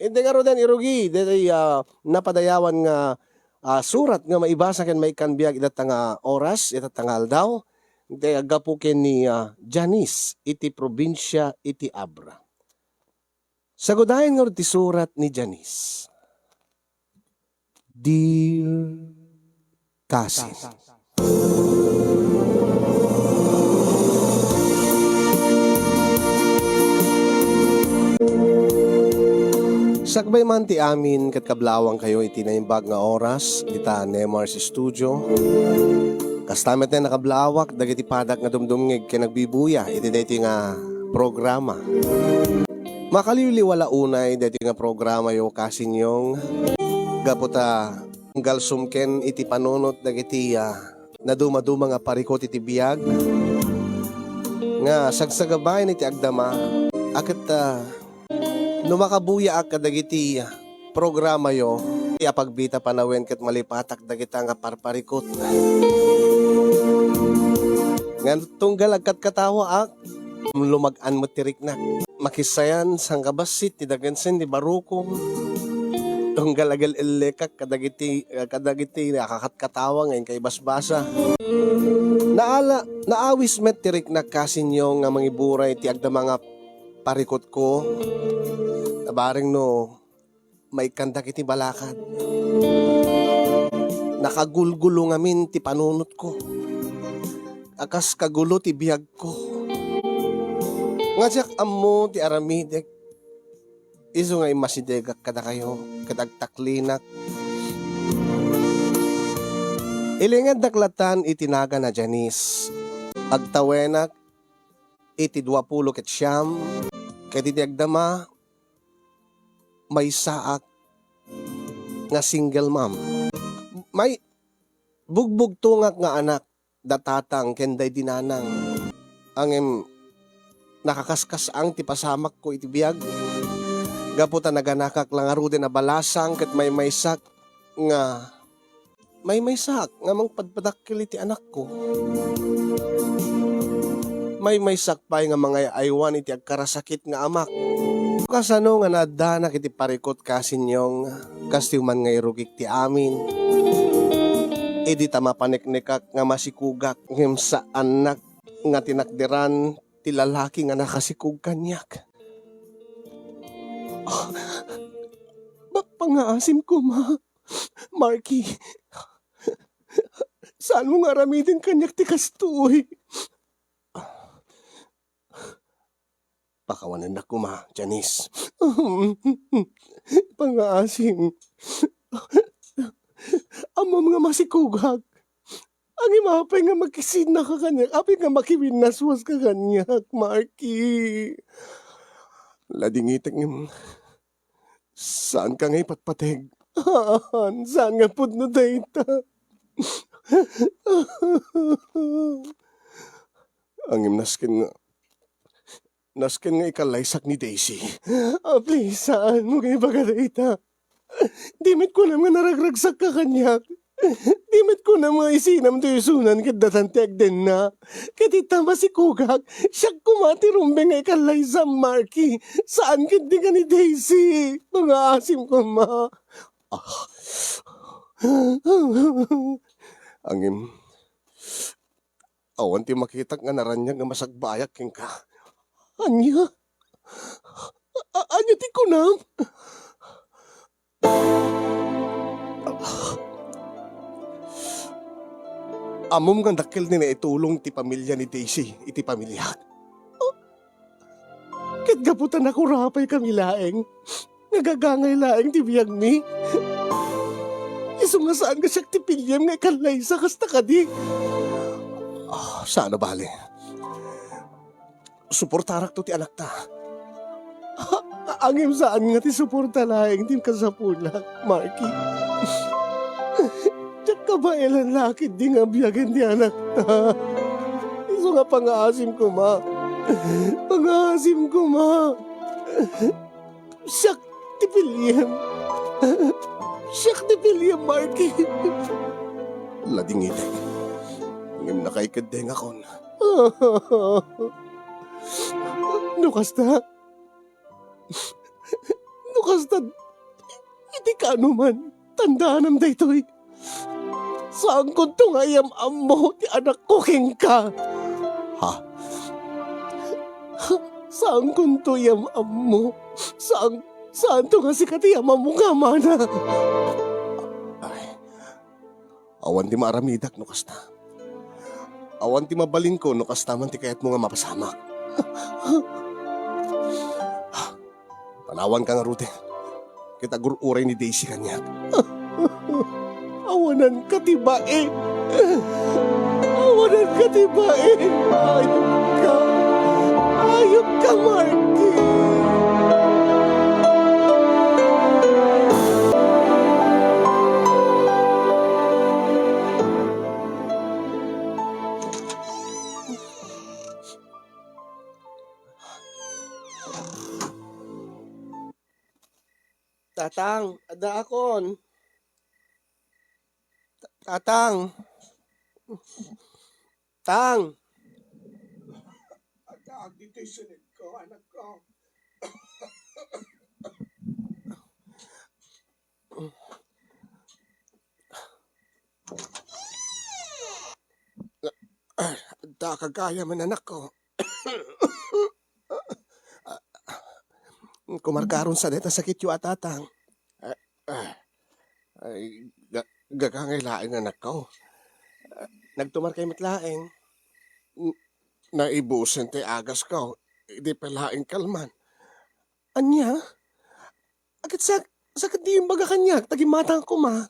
Hindi nga ro den irugi, dati napadayawan nga surat nga maibasa ken may kanbiag idat nga oras, idat nga aldaw. Hindi agapo ken ni Janice, iti probinsya, iti Abra. Sagudayan nga ro ti surat ni Janice. Dear Cousin, sakbay man ti amin kat kablawang kayo iti naimbag nga oras dita Nemars Studio. Kastamet na nakablawak dagiti padak nga dumdumngeg ken nagbibuya iti daytoy nga programa. Makaliwala unay daytoy nga programa yo kasinyong gaputa galsum ken iti panunot dagiti naduma-duma nga parikot iti biag nga sagsagabay iti agdama aket no makabuya ak kadagiti programa yo, iapagbita panawen ket malipatak dagita nga parparikot. Nga tunggal agkat katawa ak, lumag-an mo tirik na. Makisayan sang kabasit, ti dagansen di barukong. Tunggal agal ilekak kadagiti akakat katawa ngayon kay basbasa. Naawis met tirik na kasinyo nga mangiburay ti agda mga parikot ko. Tabaring no, may kandak iti balakad. Nakagulgulo ngamin ti panunot ko. Akas kagulo ti biyag ko. Nga siyak amo ti aramidek. Iso nga imasidegak kada kayo, kadagtaklinak. Ilingad daklatan itinaga na Janice. Agtawenak iti 20 ket siyam. Ket iti agdama may saak nga single mom. May bugbog tungak nga anak datatang kenday dinanang. Angem nakakaskas ang ti pasamak ko iti biag. Gaputa naganakak lang arude na balasang ket may maysak nga mangpadpadakkel iti anak ko. May maysak pa nga mga aywan iti agkarasakit nga amak. Kasano nga nadanak iti parikot kasinyong kastiuman nga irugik ti amin. Idi tama paneknekak nga masikugak ngem sa anak nga tinakderan ti lalaki nga nakasikug kanyak. Pangaasim ko Marky. Saan mo nga ramidin kanyak ti kastoy? Pakawanan na ko Janice. Pangaasim. Amo mga masikugak. Ang imapay nga makisin na ka kanyak. Api nga makiwinaswas ka kanyak, Marky. Ladingitek ng saan ka nga ipatpateg? Saan nga pud na data? Ang nasken nga ikalaysak ni Daisy. Please, saan mo kayo bagadita? Dimit ko na nga naragragsak ka kanyak. Dimit ko na mga isinam to yusunan kat datantiag din na. Katita masikugak, siyak kumatirumbe nga ikalaysa Marky. Saan kiti ka ni Daisy? Mga asim ko Angim, awan ti makitak nga naranyag nga masagbayak king ka. Anya? Anya ti kunam? Amom nga dakil ni na itulong ti pamilya ni Daisy, iti pamilya. Ket gaputan ako rapay kami laeng. Nagagangay laeng ti biyag mi. Iso nga saan ka siyak ti pilyam nga ikalaysa kasta ka di. Sana bali. Suportarak to ti anak ta. Angim saan nga ti suporta laeng ti kasapulak, Marky. Tiyak kabailan lakit di nga biyagan ti anak ta. Iso nga pangaasim ko Pangaasim ko Siyak ti pilyam. Siyak ti pilyam, Marky. Ladingit. Ngim nakaikadeng ako na. No kasta, hindi ka anuman, tandaan am daytoy. Saan ko to nga yamam mo, ti anak ko king ka? Ha? Saan ko to yamam mo? Saan to nga si katiyamam mo nga mana? Ay, awan ti maaramidak no kasta. Awan ti mabaling ko no kasta man ti kayat mo nga mapasamak. Panawan ka nga rute. Kita gururay ni Daisy kanyak. Awanan ka tibae. Awanan ka tibae. Ayok ka. Ayok ka, Marky. Tatang, ada akon. Tatang. Tang. Ada dito'y sunod ko, anak ko. Ada kagaya man anak ko. Kumarkaron sa deta sakit yu atatang. Ay, gagangailaing anak ko. Nagtumar kay matlaing. Naibusin ti agas ko. Di palaing kalman. Anya? Agad sakit di yung baga kanyak. Tagimatang ko ma.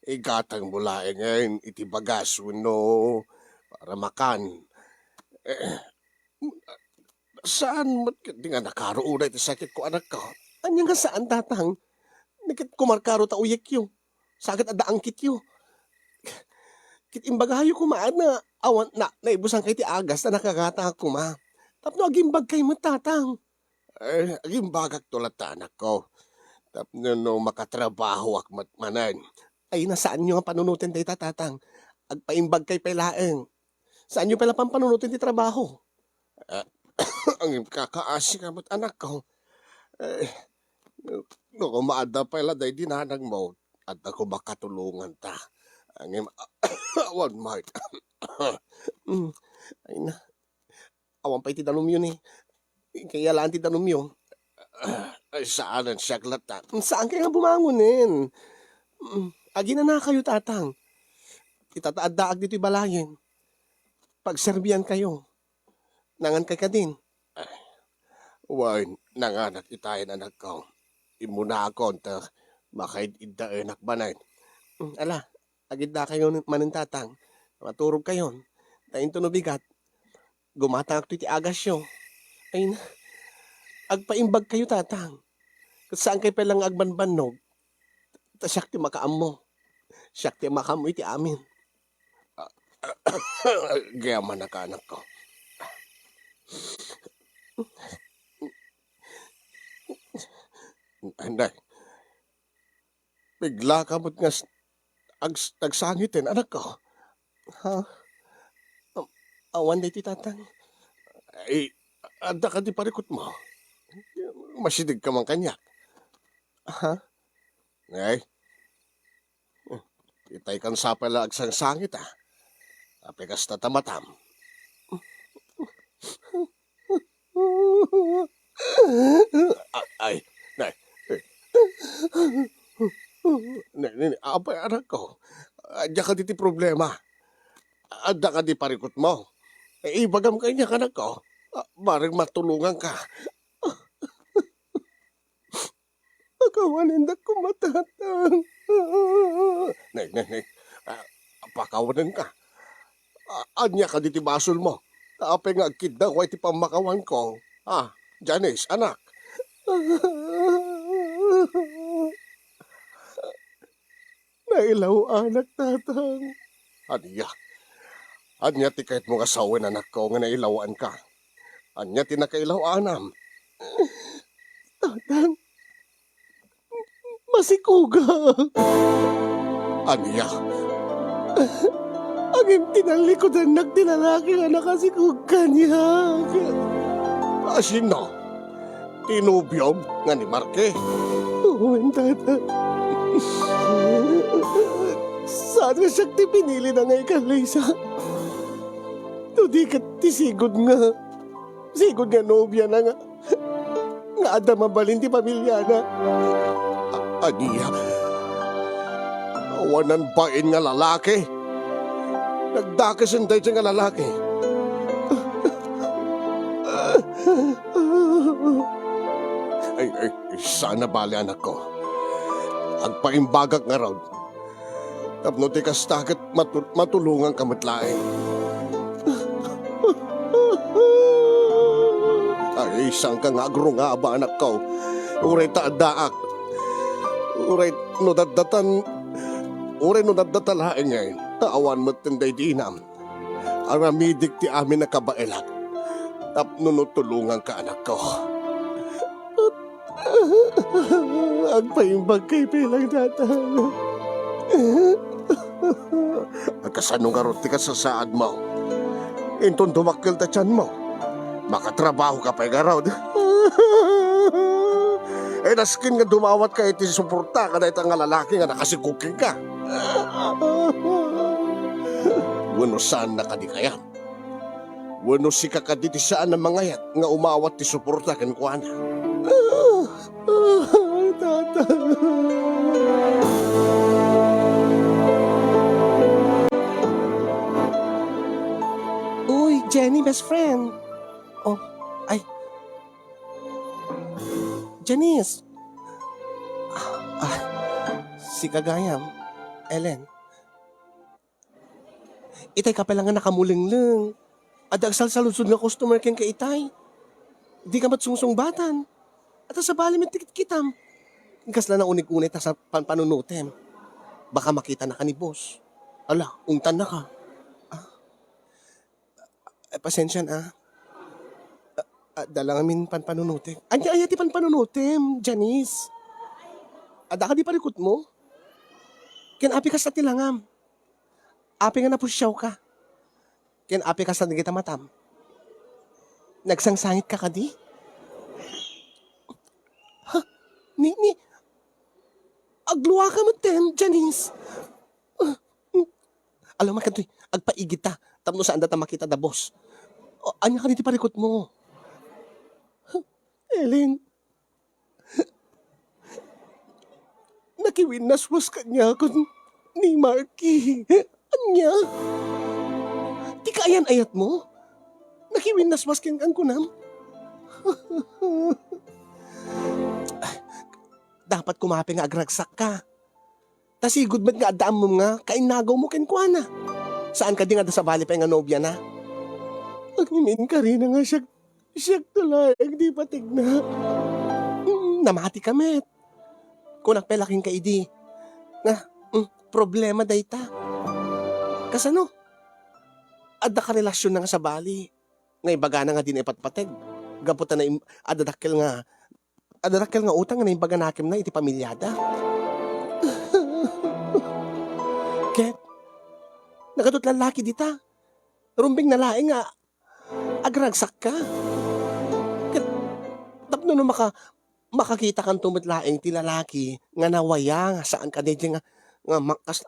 Igatang bulaing ngayon. Iti bagas no. Para makan. Saan mo? Di nga nakaroon iti sakit ko anak ko. Anya nga saan tatang? Nakit kumarkaro ta uyek yu. Sakit adaang kit yu. Kit imbagayo ko maana. Awan na naibusan kay ti agas na nakagata ko ma. Tapno agimbag kay mo tatang. Agimbagak tulat ta anak ko. Tapno no makatrabaho ak matmanan. Ay nasaan nyo ang panunutin tayo tatang? Agpaimbag kay pelaeng. Saan nyo pala pang panunutin ti trabaho? Ang kakaasi ka mo't anak ko. No, kumaada pala day dinanang mo. At ako makatulungan ta. Ang awan Mark. Ay na. Awan pa iti danom yun eh. Kaya lang ti danom yun. Ay saan ang siyaglat ta? Saan kaya nga bumangunin? Agi na kayo tatang. Itataadaag dito ibalayin. Pagserbiyan kayo. Nangan kay ka din. Wan, nanganak itayin anak ko. Imuna ako ta makaid idda anak banay. Ala, agid da kayo manin tatang. Maturog kayo. Tayin to no bigat. Gumatang ako iti agas yo. Ay na. Agpaimbag kayo tatang. Saan kayo palang agbanbanog? Ta siyak ti makaam mo. Siyak ti makaam mo iti amin. Gaya man anak ko. Anday. Bigla ka mo't nga agsangitin, anak ko. Ha? Awan na iti tatang. Ay, anda ka di parikot mo. Masidig ka man kanyak. Ha? Ay, itay kan sa pala agsang sangit ah. Apekas tatamatam. Ay, nay. Apay anak ko. Adya ka diti problema. Adya ka di parikot mo. Ibagam ka niya anak ko. Barang matulungan ka. Pakawanin na kumatatang. Nay. Pakawanin ka. Anya ka diti basol mo. Apay nga kid na ko iti pamakawan ko. Janice, anak. Nailaw anak tatang. Anya ti kahit mo kasawin anak ko nga nailawan ka. Anya ti nakailaw anam. Tatang. Masikuga. Anya. Agim tinalikodan nagtilalaki nga nakasikuga niya. Sino? Tinubyob nga ni Marky. Oo, tata. Saan nga siya ti pinili na nga ikalaysa? Tudi ka ti sigod nga. Sigod nga nobya na nga. Nga ada mabalin ti pamilya na. Aniya, awanan bain nga lalaki. Nagdakasin tayo siya nga lalaki. Ay, sana bali anak ko. Agpaimbagak nga raw. Tapno ti kastakit matulungan ka matlaing. Ay, isang ka nga agro nga ba anak ko. Uray taadaak. Uray no dadatalain ngayon. Taawan mo tinday dinam. Aramidik ti amin na kabailat. Tapno no tulungan ka anak ko. Agpaimbag kay pelang tata. Agkasano nga roti ka sa saad mo. Inton dumakil ta tiyan mo. Makatrabaho ka pa garod. Naskin nga dumawat ka iti suporta ka na itang nga lalaki nga nakasikuking ka. Wano saan na ka di kaya? Wano si kakaditi saan na mangayat nga umawat ti suporta kan kuana. Tata. Uy, Jenny, best friend. Oh, ay. Janice. Si Kagayam. Ellen. Itay ka pala nga nakamuling-ling. Adagsal sa lusod nga customer ken ka itay. Di ka matsungsungbatan. At sa bali may tikit kitam. Kasla na unig-unit sa panunutem. Baka makita na ka ni boss. Ala, ungtan na ka. Pasensya na. Dala ngamin panunutem. Anya ayati panunutem, Janice. Ada ka di parikot mo? Ken api ka sa tilangam. Api nga napusyaw ka. Ken api ka sa nagita matam. Nagsangsangit ka kadi? Ni, agluwa ka mo ten, Janice. Alam mo kantoy, agpaigit ta. Tapno saan data makita da boss. Anya ka diti parikot mo? Ellen. Nakiwinaswas ka niya kun ni Marky. Anya? Di ka ayan-ayat mo? Nakiwinaswas ken kang kunam? Dapat kumapi nga agragsak ka. Tasigod ba't nga adaan mo nga, kainagaw mo ken kuana. Saan ka di nga sa bali pa nga nobya na? Agnimin ka rin nga siyak tulayag di patig na. Namati ka met. Kung nakpelaking ka idi. Nga, problema day ta. Kasano? Adda ka relasyon na nga sa bali. Ngay baga na nga din ipatpateg. Gaputa na adadakil nga utang na yung baganakim na iti pamilyada. Ket, nakadot lalaki dita. Rumbing na laing nga, agragsak ka. Ket, tapno no makakita kang tumatlaing ti lalaki nga nawaya nga saan ka DJ nga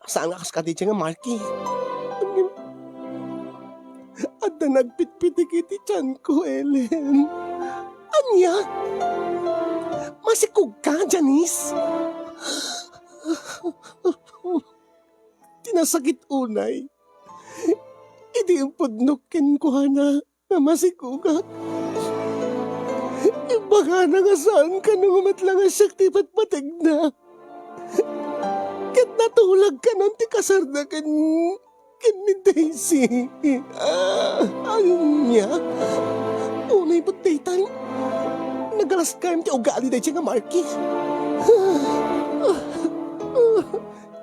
saan nga kas ka DJ nga Marky. At na nagpitpitik iti tiyan ko, Ellen. Anya? Masikog ka, Janice? Tinasakit unay. Idi ang pudnukin ko na masikugat. Baka na nga saan ka nung umatlang ang sakti patpatig na. Kat natulag ka nun ti kasarda kan ni Daisy. Anya? Unay ba't daytang? Nagalas kayo ti ugali dahi siya nga Marky.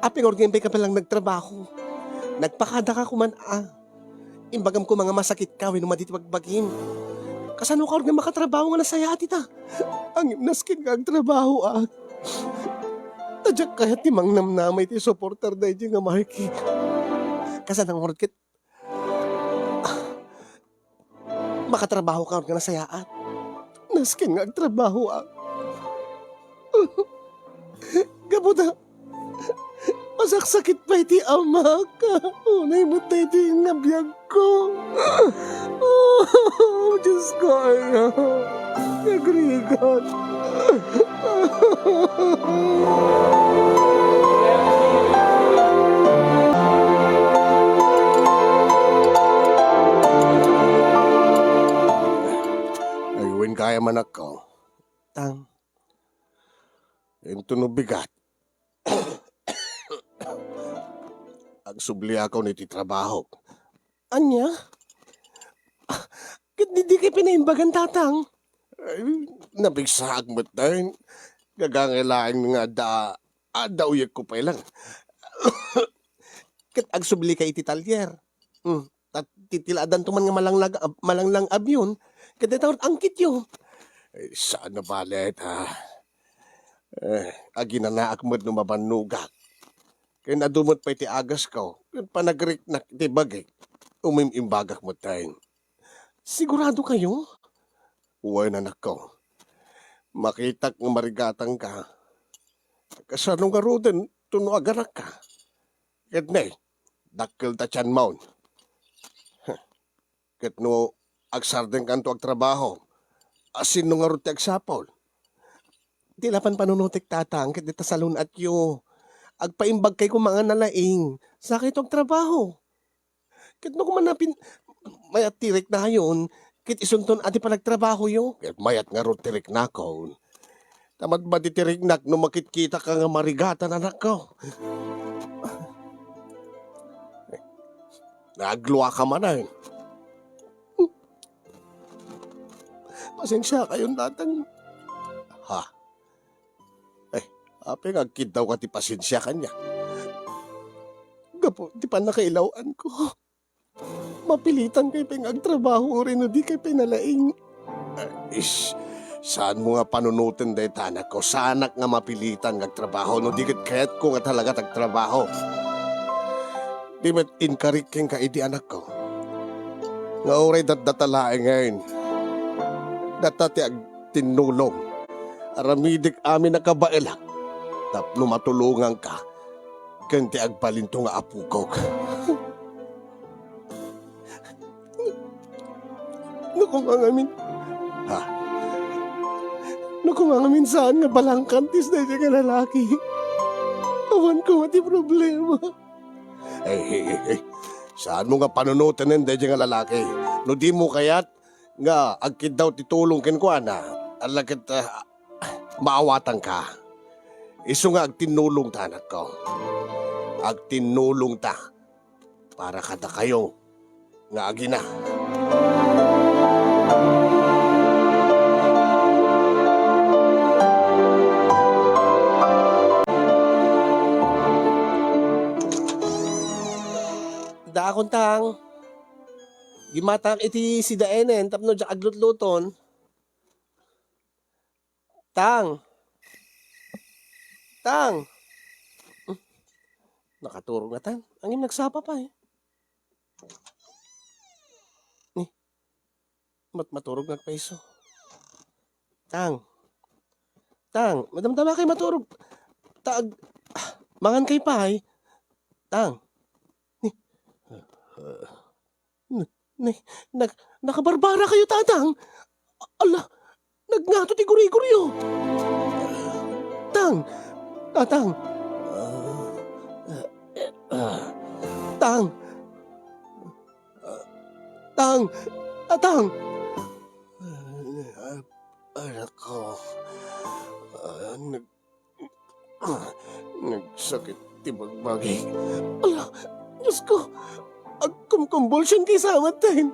Aping organ ka palang nagtrabaho. Nagpakada ka kuman Imbagam ko mga masakit ka when umaditwagbagim. Kasano ka organ makatrabaho nga nasaya atita? Ang imnaskin ka ang trabaho Tadyak kaya timang namnamay ti supporter dahi siya nga Marky. Kasanang organ makatrabaho ka organ nasayaat. Naskin nga agtrabaho ang. Gabuta, masaksakit pa iti ama ka. Unay mo tayo iti nga biyag ko. Oh, Diyos ko, ano. Nagrigat. Ayuin kaya man ako. Tang, Yung tunubigat. Agsubli ako niti trabaho. anya? Kit di kay pinaimbagan tatang. Ay, nabigsag mo tayo. Gagangilain nga uyag ko pa lang. Kit agsubli kay iti talyer. At titiladan tuman nga malanglang abyon. Kit tawad angkit yo. Ay, saan na balet, ha? Aginanaak mo't numabanugak. Kaya nadumot pa iti agas ko. Panagrik na iti bagay. Umimimbagak mo tayo. Sigurado kayo? Uway na nako. Makitak ng marigatang ka. Kasano nga roden, tuno agarak ka. Ket ne, dakkel ta tiyan maun. Ket no, agsardeng kanto ag trabaho. Asin no nga rote agsapol. Di lapan panunutik tatang kit dita salon at yo. Agpaimbag kay ko mga nalaing. Sakit og trabaho. Kit no kumanapin, mayat tirik na yun. Kit isunton ati pa nagtrabaho yo. Ket mayat nga rote tirik na ko. Tamad ba di tirignak no makitkita ka nga marigatan anak ko? Nagluwa ka man ay. Pasensya kayo tatang. Ha? Ape agkid daw ka ti pasensya kanya. Gapo, di pa nakailawan ko. Mapilitan kay pengagtrabaho rin o di kay pinalaing. Saan mo nga panunutin day tanak ko? Sanak nga mapilitan ngagtrabaho no dikit kahit ko nga talaga tagtrabaho. Di met inkariking ka iti anak ko. Nga oray datdatalae ngayon. Datati ag tinulong. Aramidik amin na kabailak. Tapno matulungan ka. Kanti agpalinto nga apukog. Nakumangamin. Ha? Nakumangamin saan nga balangkantis na siya nga lalaki. Awan ko mati problema. Hey. Saan mo nga panunutin ng dahil nga lalaki? No di mo kayat nga agkid daw titulong ken ko ana. Alagit maawatan ka. Isu nga agtinulong ta anak ko. Agtinulong ta para kada kayo nga agina. Daakon tang. Gimatang iti si daenen tapno dya aglutluton. Tang. Nakaturo nga tan. Angin nagsapa pa eh. Maturog nga peso. Tang. Madamdama kay maturog. Mangan kay pa eh. Tang. Nakabarbara kayo, tatang. Ala, nagngato ti guri-guri. Tatang. Tatang. Anak ko. Nagsakit ti bagbagi. Ala, Diyos ko. Agkumkumbulsyon kay samat tayo.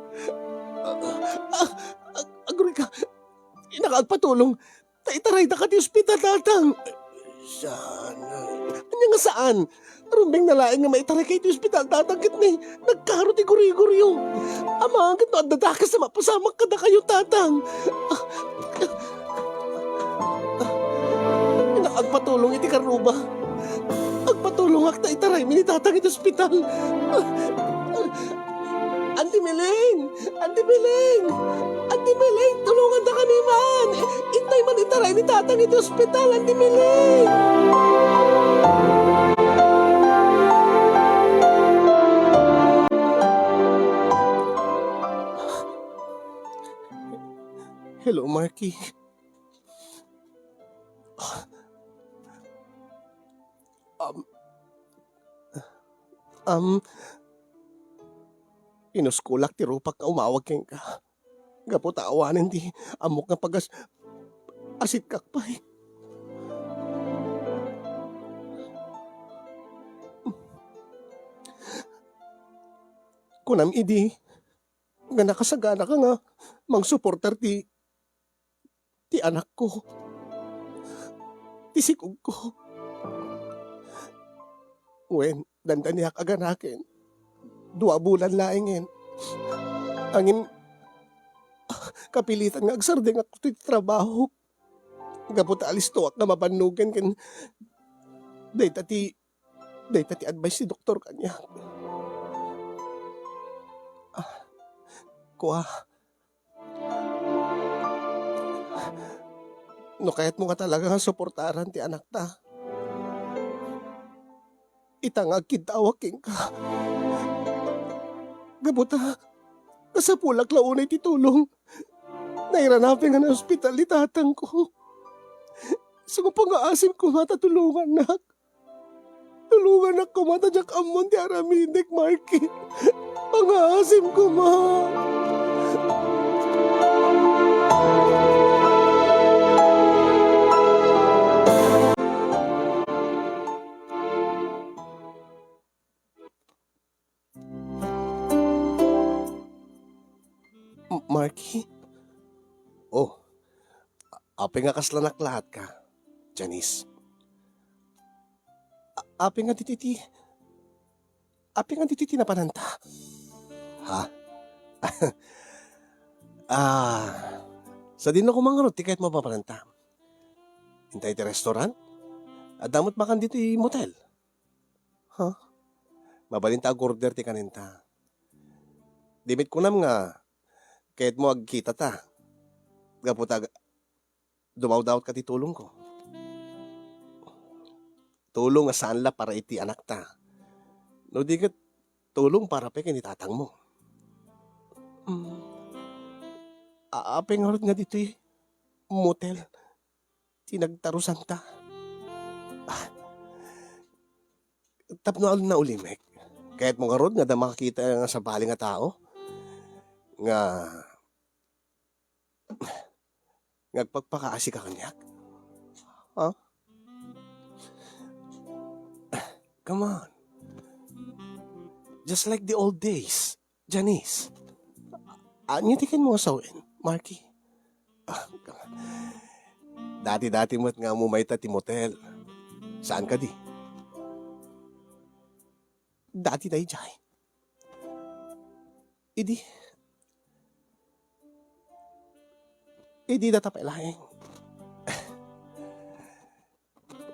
Aguri ka. Inakagpatulong. Taitaray na ka di ospital, tatang. Saan? Anya nga saan? Rumbing nalaing nga maitaray kay di ospital, tatang kit ni. Nagkaro ti guri-guri yung. Ama, kito ang dadakas na mapasamak ka na kayo, tatang. Inakagpatulong iti karuba. Agpatulong ak taitaray, minitatang iti ospital. Auntie Miling! Auntie Miling! Auntie Miling! Tulungan na kami man! Itay man itaray ni tatang ito ospital, Auntie Miling! Hello, Marky. Um, um, Inuskulak ti rupak nga umawag keng ka. Gapo taawanin ti amok nga pagas asit kakpay. Kunam idi, nga nakasagana ka nga, mangsuportar ti anak ko, ti sikog ko. Wen, dandaniyak aganakin, 2 bulan laingin. Angin, kapilitan nga agsardeng ako ti trabaho. Gaputa alis to ak nga mapanugan ken dayta ti advice si doktor kanya. Kuha. No kahit mo ka talaga nga suportaran ti anak ta. Itangag kitawaking ka. Gabuta, kasapulak launay ti tulong. Nairanapin nga na ospital ni tatang ko. Sa pang-aasim ko matatulungan nak. Tulungan nak ko matadyak amon ti araminek, Marky. Pang-aasim ko ma. Marky? Oh, api nga kaslanak lahat ka, Janice. Api nga dititi na pananta. Ha? Sa din ako mangarot, ti kahit mapapananta. Hintay ti restaurant? At damot makan dito motel. Ha? Mabalinta ag order ti kaninta. Dimit ko nam nga, kahit mo agkita ta. Gaputa, dumaw-dawat ka ti tulong ko. Tulong nga saan la para iti anak ta. No di ka tulong para pekin itatang mo. Aapeng harot nga dito motel. Tinagtarusan ta. Tapno na ulimek. Kahit mo karod nga da makakita nga sa bali nga tao. Nga ngagpagpakaasi ka kanyak. Huh? Come on. Just like the old days, Janice. Anyatikin mo asawin, Marky. Dati-dati mo't nga mumayta ti motel. Saan ka di? Dati tayo jay. Idi datapailaeng.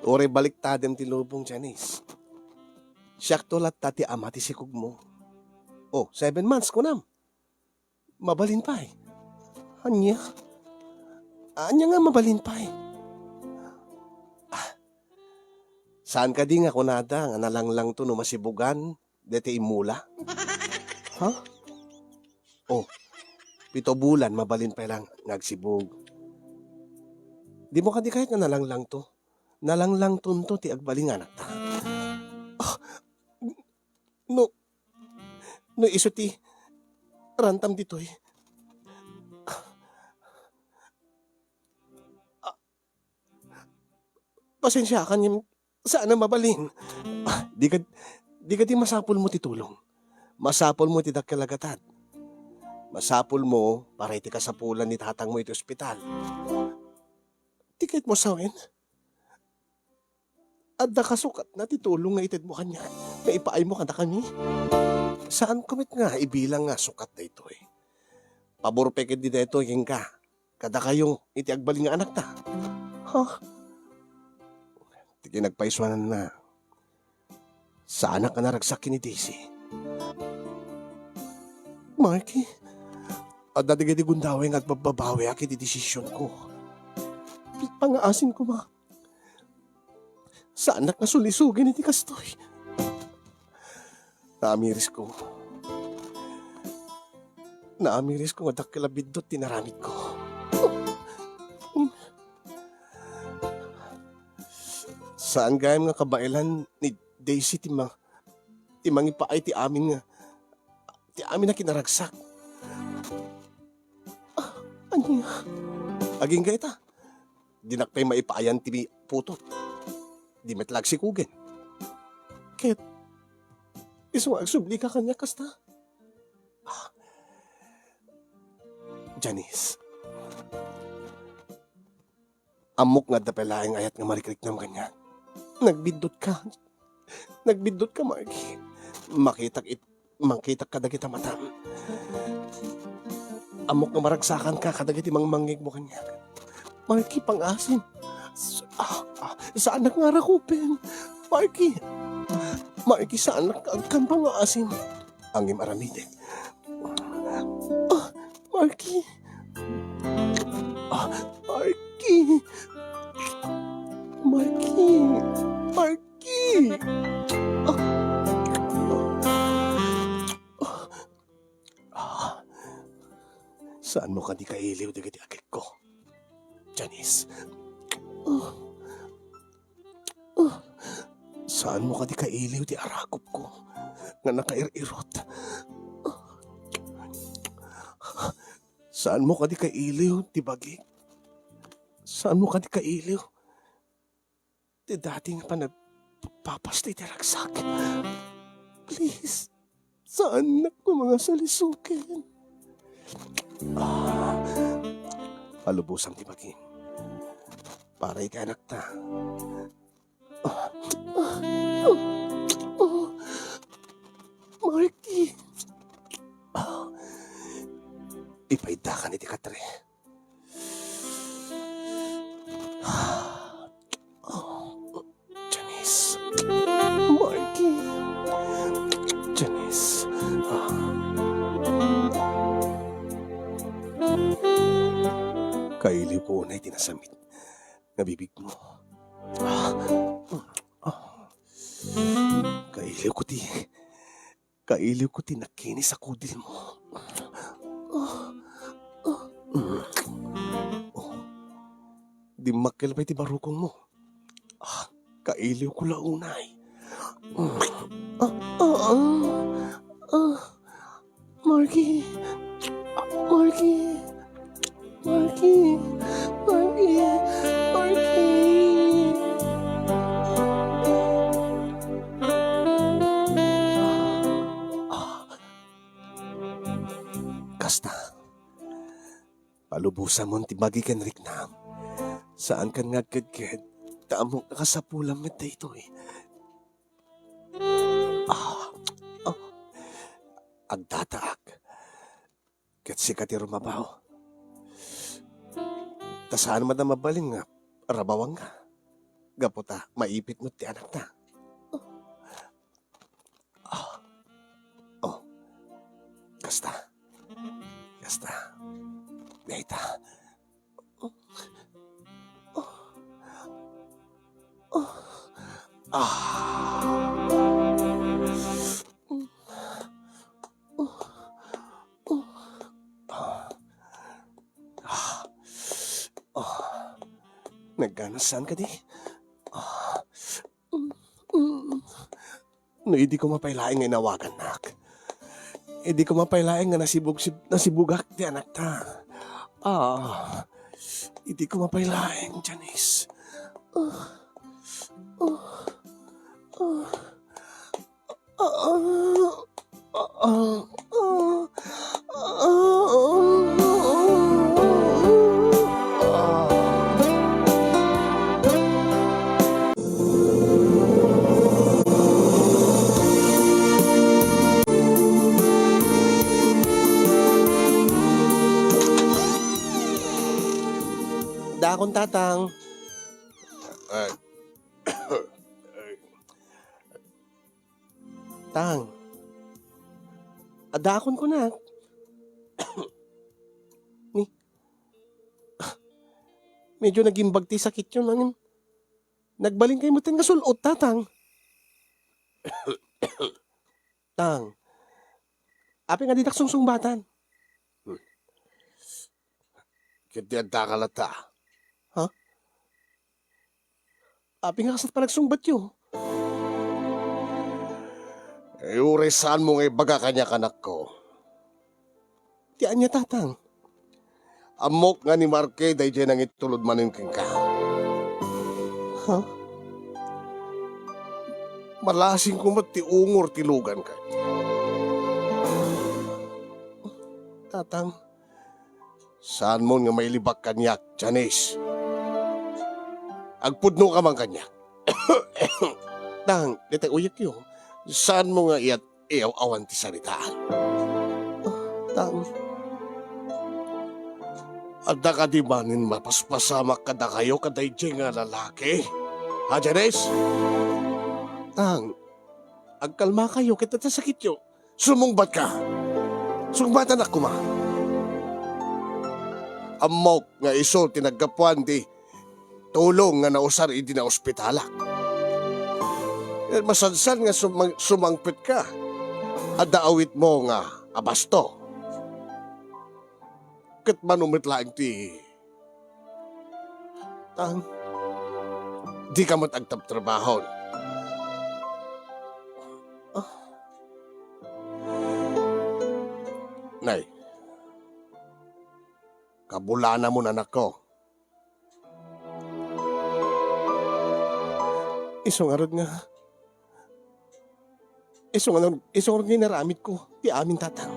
Ore balik tadem ti lubong, Janice. Siyak tolat tati ama ti sikog mo. Oh, 7 months ko nam. Mabalin pa Anya nga mabalin pa Saan ka di nga kunada nga nalanglang to no masibugan dete imula? Ha? Oh, 7 bulan mabalin pa lang nagsibog. Di mo ka di kahit nga nalanglang to. Nalanglang tunto ti agbaling anak ta. No iso ti rantam ditoy. Pasensya ka niya, saan na mabalin? Di ka di masapol mo ti tulong. Masapol mo ti dakkalagatat. Masapol mo para iti kasapulan ni tatang mo iti ospital. Tikit mo sawin. At nakasukat na ti tulong nga ited mo kanya. May ipaay mo kada kami. Saan kumit nga ibilang nga sukat na ito Pabor pekit di na ito yung ka. Kada kayong iti agbaling nga anak ta. Tiki nagpaiswanan na. Sa anak ka naragsak ni Daisy. Marky, adda digiti gundaway nga agbababawi aki di desisyon ko. Pangaasin ko ma. Sa anak na sulisugin iti kastoy. Naamiris ko. Naamiris ko nga dakilabidot tinaramid ko. Saan gayam nga kabailan ni Daisy timang ipaay ti amin na kinaragsak. Anya? Aging gaita. Dinakpay maipaayan ti putot. Di metlag si kugen. Ket, iso agsubli ka kanya kasta. Janice. Amok nga dapelaing ayat nga marikrik nam kanya. Nagbidot ka. Nagbidot ka, Marky. Makitak ka dagita matam. Amok nga maragsakan ka kadagiti mangmangig mo kanya. Marky, pangasin. Saan nga rakupin? Marky. Marky, saan kan pangasin? Ang imaramide. Marky. Marky. Marky. Marky. Saan mo ka di kailiw digiti agit ko? Janice. Saan mo ka di kailiw di arakop ko? Nga nakair-irot. Saan mo ka di kailiw di bagi? Saan mo ka di kailiw? Di dating pa nagpapastay di ragsak. Please, saan na ko mga salisukin? Palubusang di bagi. Para ikanak ta. Marky. Ipayda ka ni ti Katre. Janice. Marky. Janice. Kailiw ko unay tinasamit nga bibig mo. Kailiw ko ti nakini sa kudil mo. Di makilapay ti barukong mo. Kailiw ko launay. Marky. Marky. Marky. Marky. Marky. Kasta. Palubusan mo ti bagi ken riknam. Saan kan nga kadked? Taamok nakasapulang met dayto eh. Agdataak. Ket sikat ti rumabaw. Tasaan man na mabalin nga, rabawang nga. Gaputa, maipit mo ti anak na. Kasta. Gaita. Naganasan ka di? No, hindi ko mapailaing nga inawagan, nak. Hindi ko mapailaing nga nasibugak di anak ta. Hindi ko mapailaing, Janice. Dakon tatang. Tang. Adakon ko na. Medyo naging bagti sakit yun. Nagbaling kayo mo nga sulot, tatang. Tang, api nga didak sungsungbatan. Kiti ang takalata. Api nga kasat pa nagsungbat yun. Uresan mo nga baga kanya kanak ko. Tiyan niya, tatang. Amok nga ni Marque, day dyan ang itulod manin ka. Malasing ko ti ungor tilugan ka. Tatang, Saan mo nga may libak kanyak, Janice? Agpudno ka man kanyak. tang, detay uyek yun. Saan mo nga iyat iyaw-awan ti saritaan? Tang, Adda ka di manin mapaspasamak kada kayo kaday dyan nga lalaki? Ha, Janice? tang, agkalma kayo, kita ta sakit yun. Sumungbat ka. Sungbatan ako ma. Amok nga iso tinagkapuan di tulong nga nausar idi na ospitala. Masansan nga sumangpit ka. Adda awit mo nga abasto. Kat manumit lang ti Tang, di ka matagtab trabaho. Nay, kabulana mo na anak ko. isong arod nga. Isong arod nga naramit ko. Ti amin, tatang.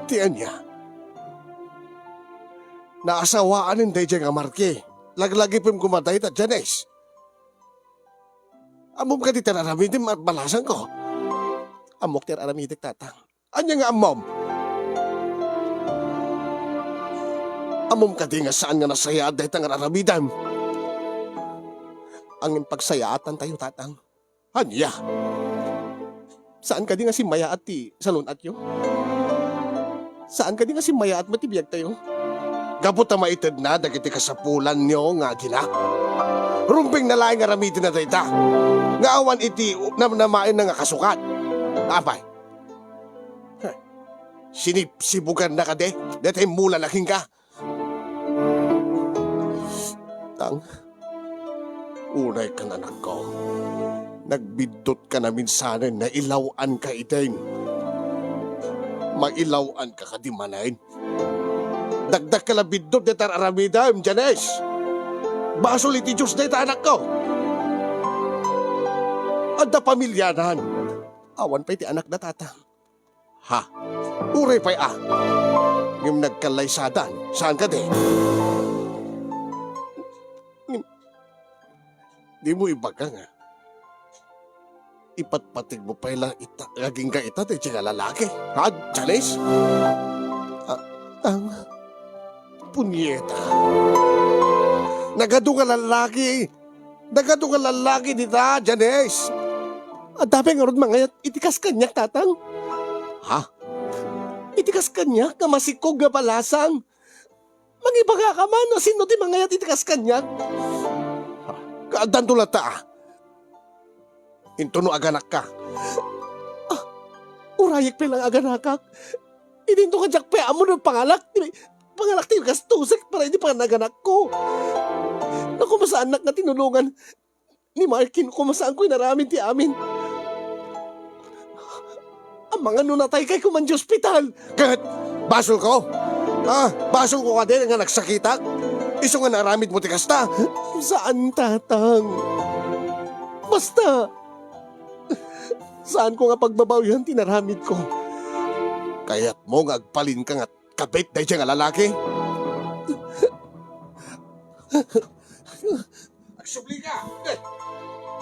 Tiyan niya. Naasawaan ng dayjay nga Marque. Laglagi pim kumatay ta Janice. Amom ka di tararamitin at balasan ko. Amok tir aramidik, tatang. Anya nga amom? Amom ka di nga saan nga nasaya dahil nga raramidan. Ang pagsayaatan tayo, tatang. Anya? Saan ka di nga si Maya at ti salon at yo? Saan ka di nga si Maya at matibiyag tayo? Gabot na maitid na dagiti kasapulan niyo nga gina. Rumping na laing nga ramitin na dayta. Nga awan iti namain na nga kasukat. Apay. Sinipsibugan na ka de. Datay mula laking ka. Tang, Unay ka na anak ko. Nagbidot ka na minsanan na ilawan ka itin. Mailawan ka kadimanain. Dagdag ka lang bidot de tar aramidam, Janice. Basol iti Diyos de anak ko. Adda pamilyanan. awan pa iti anak na, tatang. Ha? Uray pa'y Ngim nagkalaysadan. Saan ka de? Di mo ibaga nga. Ipatpatig mo pa ilang laging ka ita de nga lalaki. Ha, Janice? Tang, Punyeta. Nagado ka lalaki. Nagado ka lalaki dita, Janice. ang dami nga rod mangayat, itikas kanya, tatang. Ha? Itikas kanya, kamasikog nga balasang. Mangibaga ka man, o sino di mangayat itikas kanya? Kaadan tulata. Intuno aganak ka. Urayik pa lang aganakak. Idinto ka jak pa amo ng pangalak. Pangalak tayo kastusik para hindi pa naganak ko. Naku masaan anak nga tinulungan. Ni Markin ko masaan ko inaramin ti amin. Ang mga nunatay kay kuman di ospital. Kahit basol ko. Basol ko ka din nga nagsakita. Iso nga naramid mo ti kasta. Saan, tatang? Basta. Saan ko nga pagbabawyan tinaramid ko? Kaya't mo nga agpalin ka nga kabit dahil siya nga lalaki. Nagsubli ka!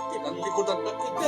Tinalikodan na kita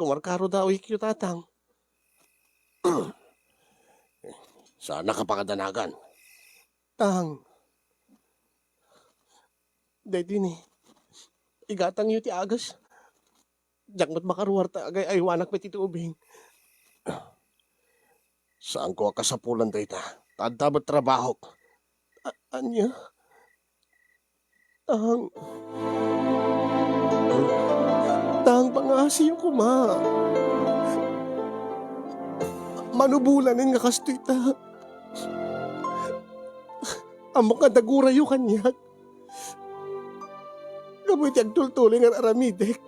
kumarkaro daw ikyo tatang. Sana ka pakadanagan. Tang. Dahil din igatang yu ti agas. Diyak mo't makaruwar ta agay aywanak pa ti tubing. Saan ko kasapulan dayta? Tadabat trabaho. Anya? Tang. Tang pangasi yung kuma. Manubulanin nga kastoy ta. Amok nga dagura yung kanyak. Kamoy tiyag tultuloy nga aramidek.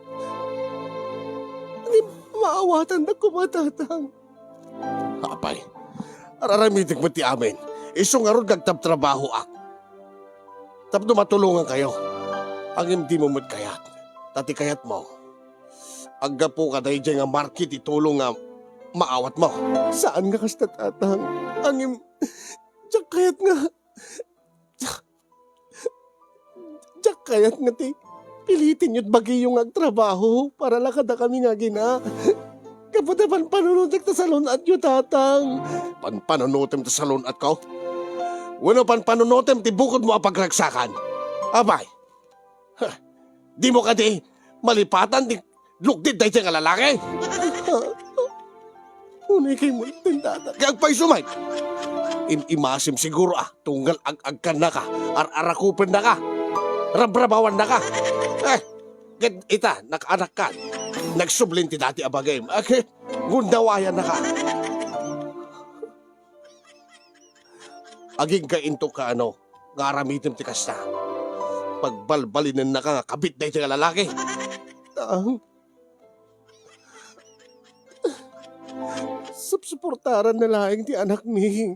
Hindi maawatan na kumatatang. Apay, araramitik mo ti amin. Iso nga ron gagtab trabaho ak. Tapno matulungan kayo. Ang hindi mo mo't kayat. Tati kayat mo. Agga po ka dahi dyan nga market itulong nga maawat mo. Saan nga kasta tatang? Angim, diyak kayat nga. Diyak kayat nga ti. Pilitin yo't bagi yung agtrabaho para lakada kami nga gina. Kapatapan panunutik ta salon at yu tatang. Panpanunutem ta salon at ko. Wano panpanunutem ti bukod mo apagragsakan. Abay. Di mo ka di malipatan di lukdid dahi dyan nga lalaki. Unay kay mo itindadan. Gagpay sumay. Imasim siguro tunggal ag-agkan na ka. Ar-arakupan na ka. Rabrabawan na ka. Ita, nakaanak ka. Nagsublin ti dati abagay. Gundawayan na ka. Aging ka into ka ngaramitim ti kasta. Pagbalbalinin na ka nga kabit na iti nga lalaki. Tang. Supsuportaran na laing ti anak mi.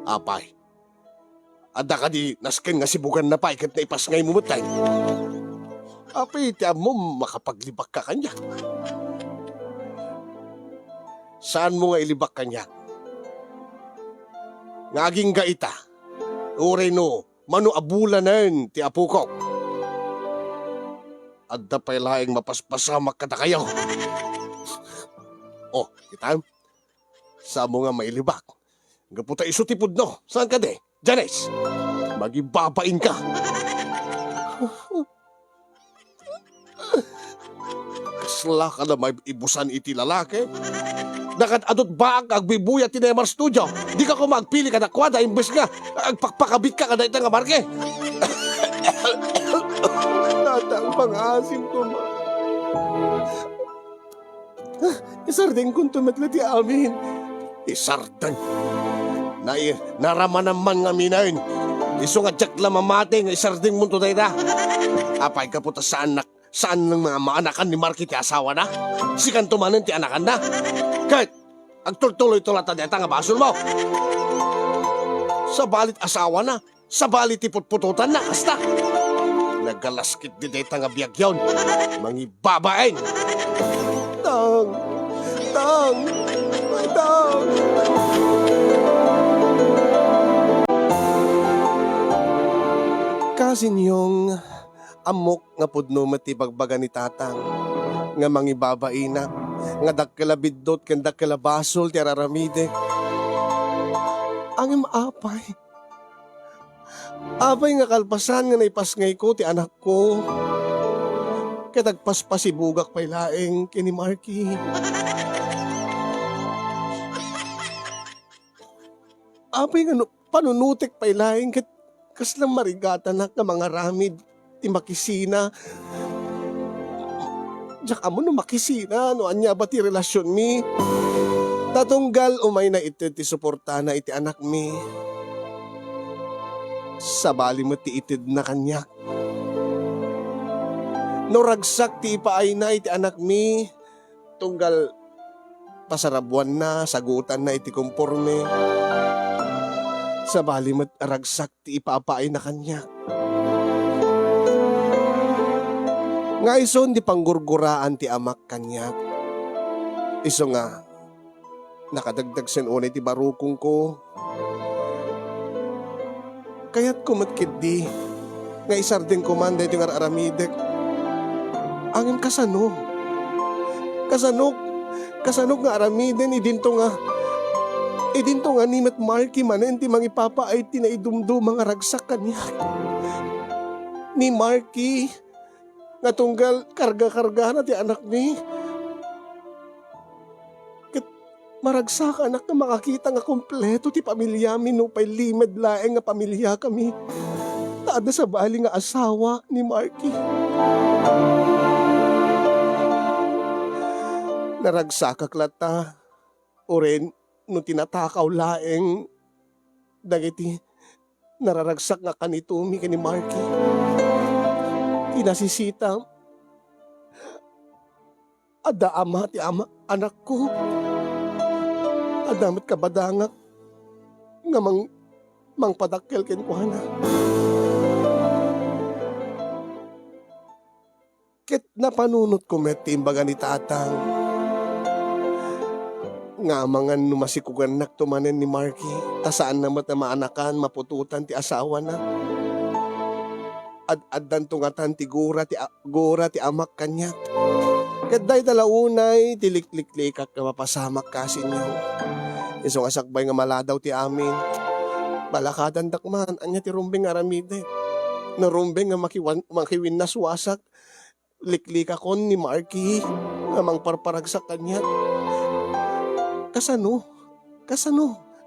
Apay. Ada ka di nasken nga sibugan na pa ikat na ipas ngay mumutay. Apay, tiyan mo makapaglibak ka kanya. Saan mo nga ilibak kanya? Ngaging gaita. Uray no, manu abulanan ti apo ko. Adda pa'y laing mapaspasamak ka na kayo. Oh, kita? Saan mo nga mailibak? Gaputa isutipod no. Saan ka de? Janice, magibabain ka. Kasla ka na may ibusan iti lalaki. Nakat adot ba ang agbibuya ti Neymar Studio? Di ka ko magpili ka na kwada, imbes nga agpakpakabit ka ka na itang marke. Tatang pangasim ko ma. Isardeng kong tumatla ti amin. Isartan. Naraman naman nga minayin. Iso nga jak la mamate nga isarding mo to dayta. Apay ka po ta saan ng mga maanakan ni Marky ti asawa na? Sikan tumanin ti anakan na? Kahit agtuloy-tulata deta nga basol mo. Sa balit asawa na, sa balit ti putpututan na, kasta. Nagalaskit di deta nga biyag yun. Mangibabaeng. Tang. Tang. Tang. Kasin yung amok nga pudno mati bagbaga ni tatang nga mangibabaina nga dakkalabidot ken dakkalabasol ti araramide. Ang apay. Apay nga kalpasan nga naipasngay ko ti anak ko. Katagpaspasibugak pay laeng kini Marky. Apay nga panunutik pay laeng kaslang marigatan na mga ramid ti makisina. Diyak amo no makisina no anya ba ti relasyon mi. Tatunggal umay na iti ti suporta na iti anak mi. Sabali mo ti itid na kanya. No ragsak ti ipaay na iti anak mi. Tunggal pasarabuan na, sagutan na iti kumporme. Sabali mo't ragsak ti ipapaay na kanya. Nga ison di panggurguraan ti amak kanya. Iso nga, nakadagdag sen unay ti barukong ko. Kaya't kumatkid di, nga isarding kumanda iti nga aramidek. Angin kasano, Kasanok nga aramiden idinto nga ni Mat Marky manen ti mangipapa ay tinaidumdo mga ragsak kanya. Ni Marky nga tunggal karga-karga na ti anak ni. Ket maragsak anak nga makakita nga kompleto ti pamilya mi no pay limed laeng nga pamilya kami. Taada sa bali nga asawa ni Marky. Naragsakak lata, oren no tinatakaw laeng dagiti nararagsak nga kanitumi kani Marky. Tinasisita ada ama ti ama anak ko. Adamat kabadangak nga mangpadakkel ken kuana. Ket napanunot ko met timbaga ni tatang nga mangan numasikugan nak tumanen ni Marky, ta saan namat na maanakan, mapututan ti asawa na. Addan tungatan ti gora ti amak kanya. Kaday talaunay, tilikliklikak na mapasamak kasi niyo. Isong asakbay nga maladaw ti amin. Balakadan dakman, anya ti rumbeng aramide. Na rumbeng nga makiwin na suwasak. Liklikakon ni Marky, nga mangparparagsak kanya. Kasano?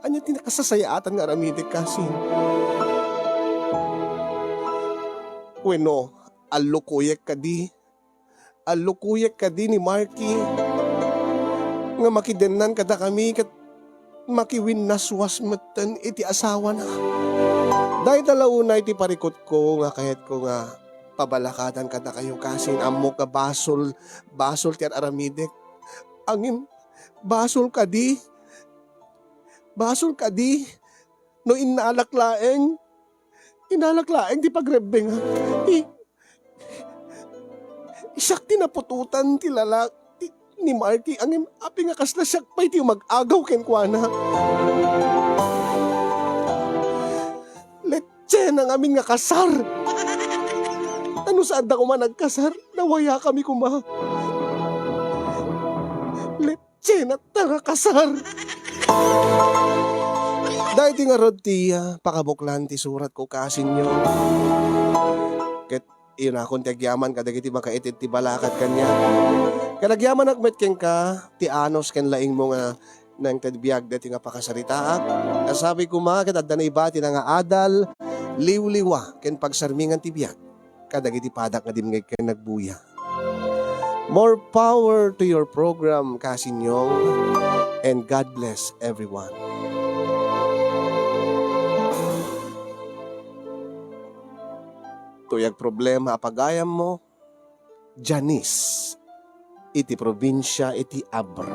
Anya tinakasasayatan nga aramidik kasi. Bueno, alukuyek ka di ni Marky. Nga makidenan kada kami kat makiwin naswas matan iti asawa na. Dahil talauna iti parikot ko nga kahit ko nga pabalakadan kada kayo kasin amok ka basol ti aramidik. Angin basol ka di no inalaklaeng di pagrebeng ha. Isak tinapututan ti lalaki ni Marky angin api nga kasla siyak pa'y ti mag-agaw ken kuana. Letse nang amin nga kasar. Ano saan da kuma nagkasar? Nawaya kami kuma. Letse na tanga kasar. Dahil ti nga rod ti pakabuklan ti surat ko kasin nyo. Ket iyon akong ti agyaman kadagiti makaitid ti balakat kanya. Kadagyaman agmet ken ka ti anos ken laing mo nga nang tadbiyag dati nga pakasaritaak. Kasabi ko ket adda na iba ti nga adal liwliwa ken pagsarmingan ti biyag. Kadagiti padak nga dimngeg ken nagbuya. More power to your program kasinyong and God bless everyone. Tuyag problema apagayam mo, Janice, iti probinsya iti Abra.